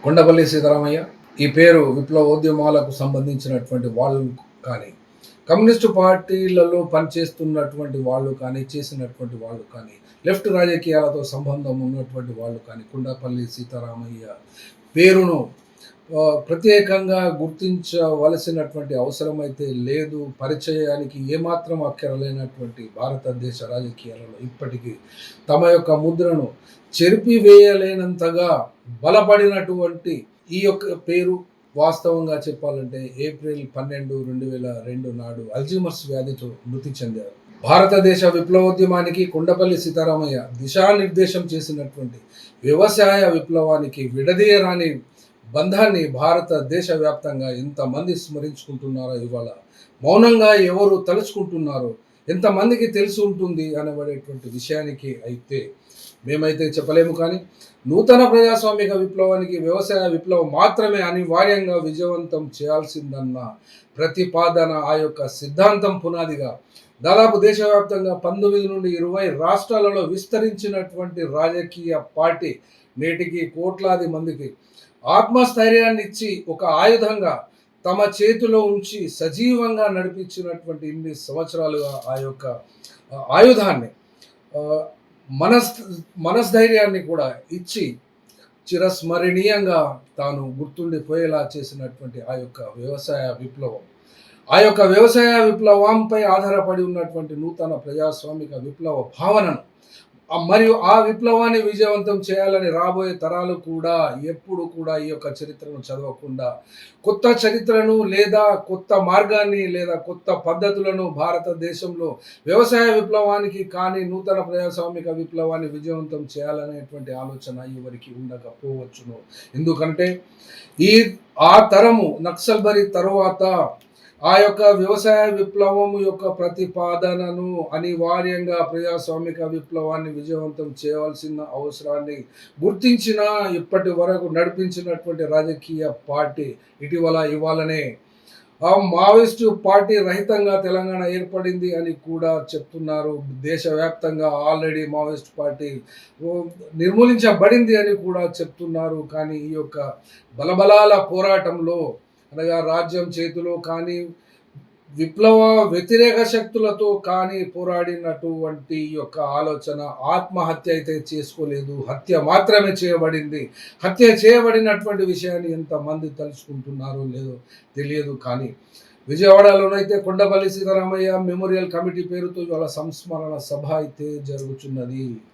కొండపల్లి సీతారామయ్య ఈ పేరు విప్లవోద్యమాలకు సంబంధించినటువంటి వాళ్ళు కానీ, కమ్యూనిస్టు పార్టీలలో పనిచేస్తున్నటువంటి వాళ్ళు కానీ, చేసినటువంటి వాళ్ళు కానీ, లెఫ్ట్ రాజకీయాలతో సంబంధం ఉన్నటువంటి వాళ్ళు కానీ, కొండపల్లి సీతారామయ్య పేరును ప్రత్యేకంగా గుర్తించవలసినటువంటి అవసరమైతే లేదు. పరిచయానికి ఏమాత్రం అక్కరలేనటువంటి భారతదేశ రాజకీయాలలో ఇప్పటికీ తమ యొక్క ముద్రను చెరిపివేయలేనంతగా బలపడినటువంటి ఈ యొక్క పేరు, వాస్తవంగా చెప్పాలంటే ఏప్రిల్ 12, 2002 నాడు అల్జీమర్స్ వ్యాధితో మృతి చెందారు. భారతదేశ విప్లవోద్యమానికి కొండపల్లి సీతారామయ్య దిశానిర్దేశం చేసినటువంటి వ్యవసాయ విప్లవానికి విడదీయరాని బంధాన్ని భారతదేశ వ్యాప్తంగా ఎంతమంది స్మరించుకుంటున్నారో, ఇవాళ మౌనంగా ఎవరు తలుచుకుంటున్నారో, ఎంతమందికి తెలిసి ఉంటుంది అనబడేటువంటి విషయానికి అయితే మేమైతే చెప్పలేము. కానీ నూతన ప్రజాస్వామిక విప్లవానికి వ్యవసాయ విప్లవం మాత్రమే అనివార్యంగా విజయవంతం చేయాల్సిందన్న ప్రతిపాదన, ఆ యొక్క సిద్ధాంతం పునాదిగా దాదాపు దేశవ్యాప్తంగా 19 నుండి 20 రాష్ట్రాలలో విస్తరించినటువంటి రాజకీయ పార్టీ నేటికి కోట్లాది మందికి ఆత్మస్థైర్యాన్ని ఇచ్చి ఒక ఆయుధంగా తమ చేతిలో ఉంచి సజీవంగా నడిపించినటువంటి ఇన్ని సంవత్సరాలుగా ఆ యొక్క ఆయుధాన్ని, మనస్థైర్యాన్ని కూడా ఇచ్చి చిరస్మరణీయంగా తాను గుర్తుండిపోయేలా చేసినటువంటి ఆ యొక్క వ్యవసాయ విప్లవం, ఆ యొక్క వ్యవసాయ విప్లవంపై ఆధారపడి ఉన్నటువంటి నూతన ప్రజాస్వామిక విప్లవ భావనను మరియు ఆ విప్లవాన్ని విజయవంతం చేయాలని రాబోయే తరాలు కూడా ఎప్పుడు కూడా ఈ యొక్క చరిత్రను చదవకుండా కొత్త చరిత్రను లేదా కొత్త మార్గాన్ని లేదా కొత్త పద్ధతులను భారతదేశంలో వ్యవసాయ విప్లవానికి కానీ నూతన ప్రజాస్వామిక విప్లవాన్ని విజయవంతం చేయాలనేటువంటి ఆలోచన ఎవరికి ఉండకపోవచ్చును. ఎందుకంటే ఆ తరము నక్సల్బరీ తరువాత ఆ యొక్క వ్యవసాయ విప్లవం యొక్క ప్రతిపాదనను అనివార్యంగా ప్రజాస్వామిక విప్లవాన్ని విజయవంతం చేయవలసిన అవసరాన్ని గుర్తించిన ఇప్పటి వరకు నడిపించినటువంటి రాజకీయ పార్టీ ఇవాళనే ఆ మావోయిస్టు పార్టీ రహితంగా తెలంగాణ ఏర్పడింది అని కూడా చెప్తున్నారు. దేశవ్యాప్తంగా ఆల్రెడీ మావోయిస్ట్ పార్టీ నిర్మూలించబడింది అని కూడా చెప్తున్నారు. కానీ ఈ యొక్క బలబలాల పోరాటంలో, అనగా రాజ్యం చేతిలో కానీ విప్లవ వ్యతిరేక శక్తులతో కానీ పోరాడినటువంటి యొక్క ఆలోచన ఆత్మహత్య అయితే చేసుకోలేదు, హత్య మాత్రమే చేయబడింది. హత్య చేయబడినటువంటి విషయాన్ని ఎంతమంది తలుచుకుంటున్నారో లేదో తెలియదు. కానీ విజయవాడలోనైతే కొండపల్లి సీతారామయ్య మెమోరియల్ కమిటీ పేరుతో ఇవాళ సంస్మరణ సభ అయితే జరుగుతున్నది.